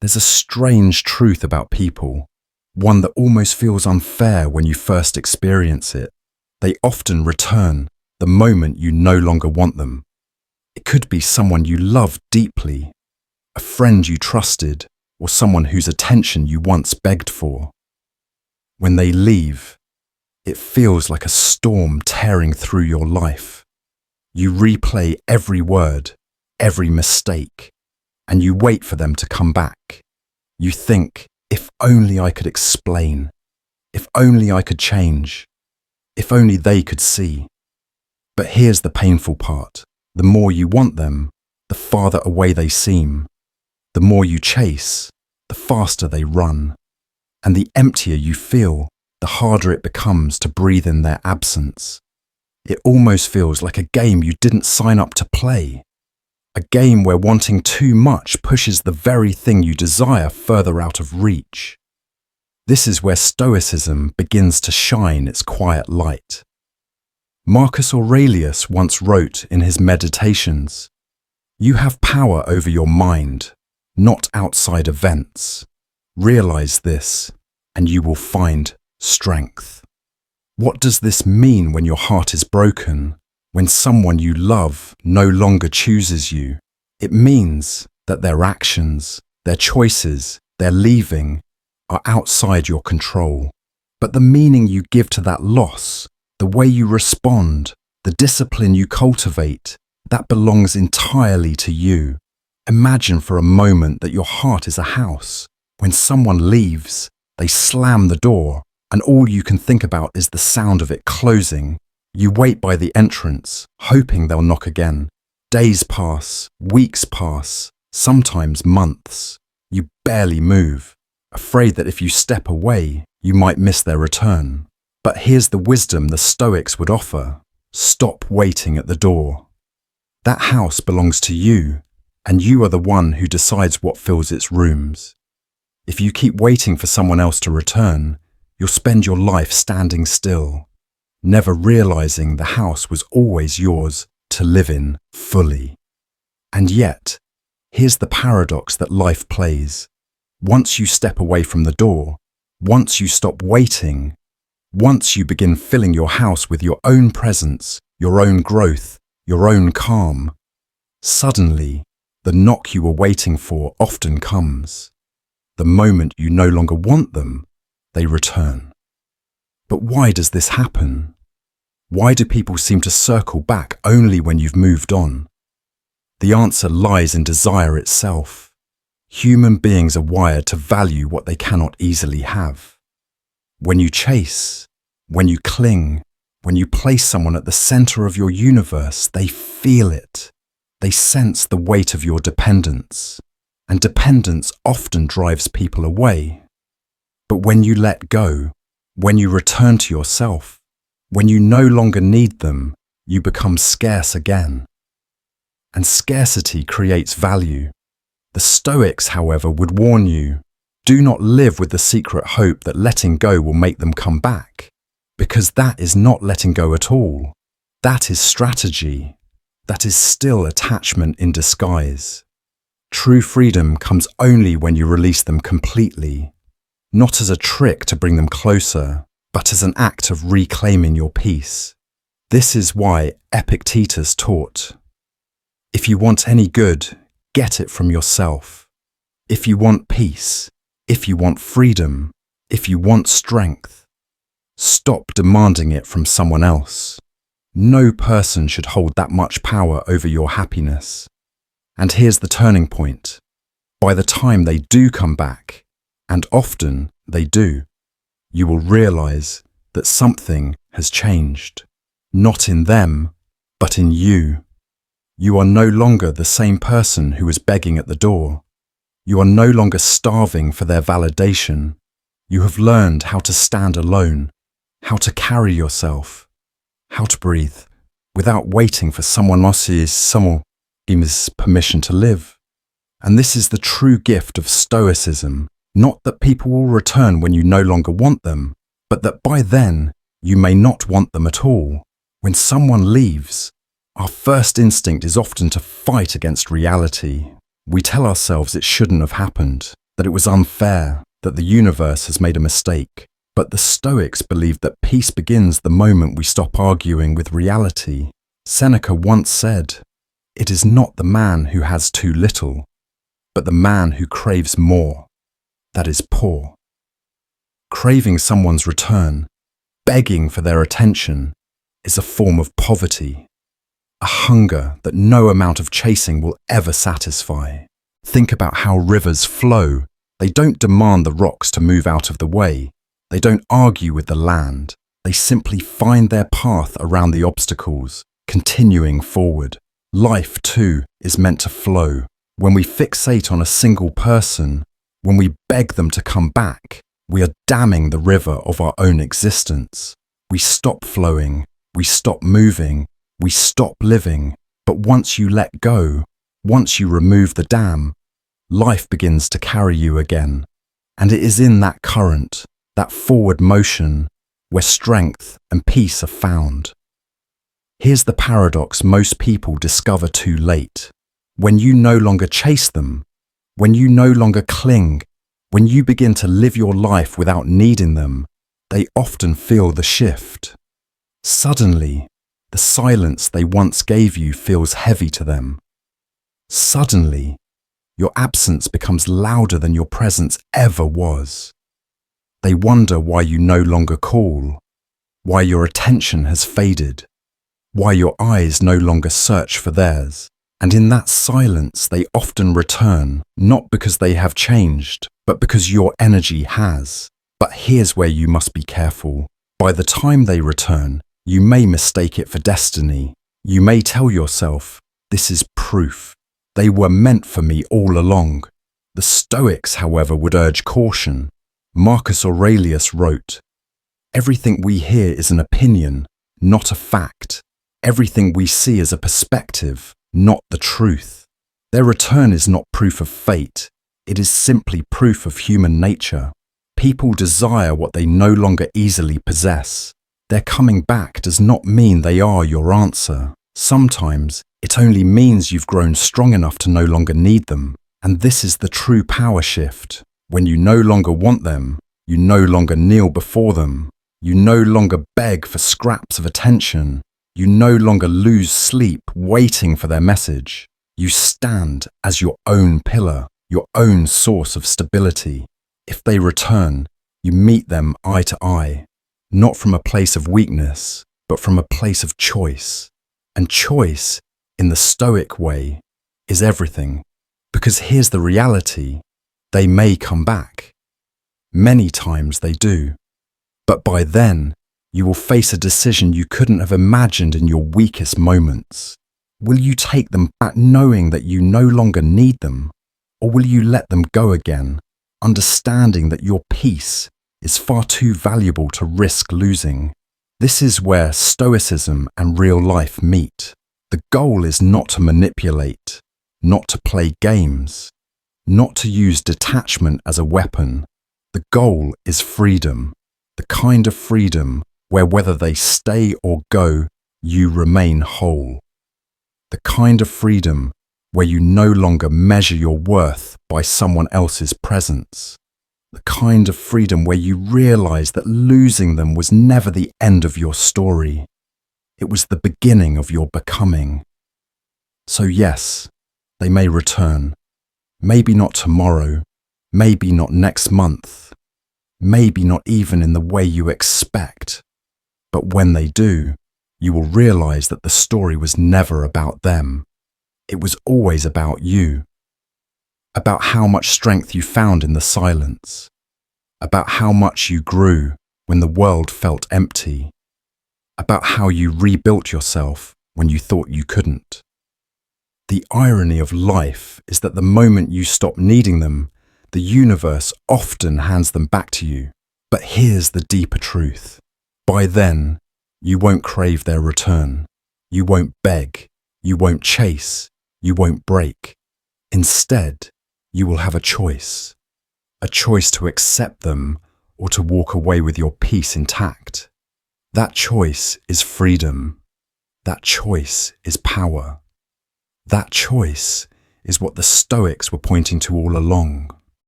There's a strange truth about people, one that almost feels unfair when you first experience it. They often return the moment you no longer want them. It could be someone you loved deeply, a friend you trusted, or someone whose attention you once begged for. When they leave, it feels like a storm tearing through your life. You replay every word, every mistake, and you wait for them to come back. You think, if only I could explain, if only I could change, if only they could see. But here's the painful part. The more you want them, the farther away they seem. The more you chase, the faster they run. And the emptier you feel, the harder it becomes to breathe in their absence. It almost feels like a game you didn't sign up to play. A game where wanting too much pushes the very thing you desire further out of reach. This is where Stoicism begins to shine its quiet light. Marcus Aurelius once wrote in his Meditations, "You have power over your mind, not outside events. Realize this, and you will find strength." What does this mean when your heart is broken, when someone you love no longer chooses you? It means that their actions, their choices, their leaving are outside your control. But the meaning you give to that loss, the way you respond, the discipline you cultivate, that belongs entirely to you. Imagine for a moment that your heart is a house. When someone leaves, they slam the door, and all you can think about is the sound of it closing. You wait by the entrance, hoping they'll knock again. Days pass, weeks pass, sometimes months. You barely move, afraid that if you step away, you might miss their return. But here's the wisdom the Stoics would offer. Stop waiting at the door. That house belongs to you, and you are the one who decides what fills its rooms. If you keep waiting for someone else to return, you'll spend your life standing still, never realizing the house was always yours to live in fully. And yet, here's the paradox that life plays. Once you step away from the door, once you stop waiting, once you begin filling your house with your own presence, your own growth, your own calm, suddenly, the knock you were waiting for often comes. The moment you no longer want them, they return. But why does this happen? Why do people seem to circle back only when you've moved on? The answer lies in desire itself. Human beings are wired to value what they cannot easily have. When you chase, when you cling, when you place someone at the center of your universe, they feel it. They sense the weight of your dependence. And dependence often drives people away. But when you let go, when you return to yourself, when you no longer need them, you become scarce again. And scarcity creates value. The Stoics, however, would warn you, do not live with the secret hope that letting go will make them come back, because that is not letting go at all. That is strategy. That is still attachment in disguise. True freedom comes only when you release them completely, not as a trick to bring them closer, but as an act of reclaiming your peace. This is why Epictetus taught, if you want any good, get it from yourself. If you want peace, if you want freedom, if you want strength, stop demanding it from someone else. No person should hold that much power over your happiness. And here's the turning point. By the time they do come back, and often they do, you will realize that something has changed. Not in them, but in you. You are no longer the same person who was begging at the door. You are no longer starving for their validation. You have learned how to stand alone, how to carry yourself, how to breathe without waiting for someone else's permission to live. And this is the true gift of Stoicism, not that people will return when you no longer want them, but that by then you may not want them at all. When someone leaves, our first instinct is often to fight against reality. We tell ourselves it shouldn't have happened, that it was unfair, that the universe has made a mistake. But the Stoics believed that peace begins the moment we stop arguing with reality. Seneca once said, "It is not the man who has too little, but the man who craves more, that is poor." Craving someone's return, begging for their attention, is a form of poverty, a hunger that no amount of chasing will ever satisfy. Think about how rivers flow. They don't demand the rocks to move out of the way. They don't argue with the land. They simply find their path around the obstacles, continuing forward. Life, too, is meant to flow. When we fixate on a single person, when we beg them to come back, we are damming the river of our own existence. We stop flowing, we stop moving, we stop living. But once you let go, once you remove the dam, life begins to carry you again. And it is in that current, that forward motion, where strength and peace are found. Here's the paradox most people discover too late. When you no longer chase them, when you no longer cling, when you begin to live your life without needing them, they often feel the shift. Suddenly, the silence they once gave you feels heavy to them. Suddenly, your absence becomes louder than your presence ever was. They wonder why you no longer call, why your attention has faded, why your eyes no longer search for theirs. And in that silence, they often return, not because they have changed, but because your energy has. But here's where you must be careful. By the time they return, you may mistake it for destiny. You may tell yourself, "This is proof. They were meant for me all along." The Stoics, however, would urge caution. Marcus Aurelius wrote, "Everything we hear is an opinion, not a fact. Everything we see is a perspective, not the truth." Their return is not proof of fate. It is simply proof of human nature. People desire what they no longer easily possess. Their coming back does not mean they are your answer. Sometimes it only means you've grown strong enough to no longer need them. And this is the true power shift. When you no longer want them, you no longer kneel before them. You no longer beg for scraps of attention. You no longer lose sleep waiting for their message. You stand as your own pillar, your own source of stability. If they return, you meet them eye to eye, not from a place of weakness, but from a place of choice. And choice, in the Stoic way, is everything. Because here's the reality. They may come back. Many times they do. But by then, you will face a decision you couldn't have imagined in your weakest moments. Will you take them back knowing that you no longer need them? Or will you let them go again, understanding that your peace is far too valuable to risk losing? This is where Stoicism and real life meet. The goal is not to manipulate, not to play games, not to use detachment as a weapon. The goal is freedom, the kind of freedom where whether they stay or go, you remain whole. The kind of freedom where you no longer measure your worth by someone else's presence. The kind of freedom where you realize that losing them was never the end of your story. It was the beginning of your becoming. So yes, they may return. Maybe not tomorrow, maybe not next month, maybe not even in the way you expect. But when they do, you will realize that the story was never about them. It was always about you. About how much strength you found in the silence. About how much you grew when the world felt empty. About how you rebuilt yourself when you thought you couldn't. The irony of life is that the moment you stop needing them, the universe often hands them back to you. But here's the deeper truth. By then, you won't crave their return. You won't beg. You won't chase. You won't break. Instead, you will have a choice to accept them or to walk away with your peace intact. That choice is freedom. That choice is power. That choice is what the Stoics were pointing to all along.